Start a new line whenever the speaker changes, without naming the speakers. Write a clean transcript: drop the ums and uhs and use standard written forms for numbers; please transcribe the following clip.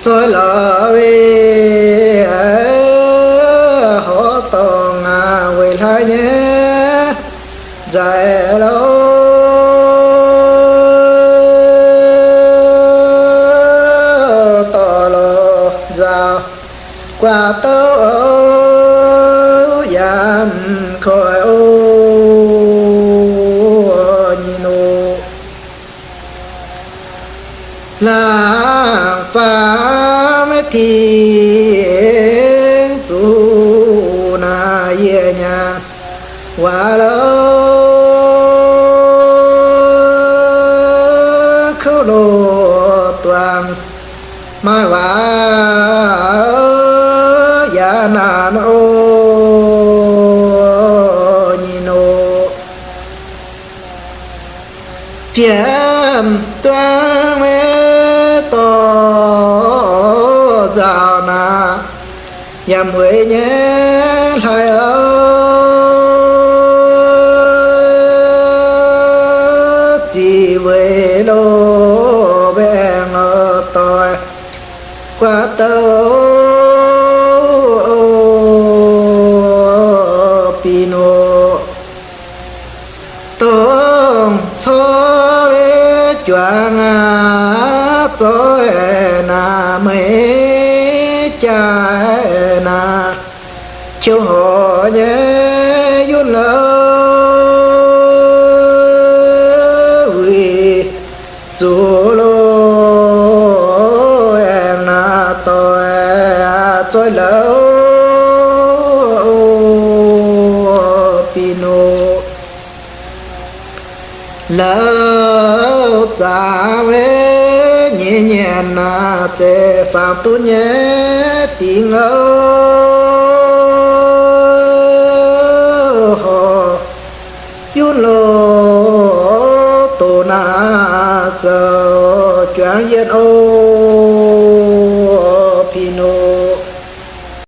rồi lỡ về họ tòng về lại nhé dài lâu tỏ lộ rào qua tớ dàn khỏi ô nhìn ô là phá mấy thì dù na ye nhà qua lâu khâu lô toàn mà vả ya na ô nhìn ô phiền toan mê to giàu na nhà mới nhé lại chỉ về lô bèn ở tôi qua tàu pino tông cho bé choàng tôi na mấy trái na chiều họ nhé yun lỡ vì dù lô em na tôi lỡ pino lỡ xa về nhẹ nhẹ na tê phạm tu nhé tiếng họ yun lô tô na giờ choáng yên ô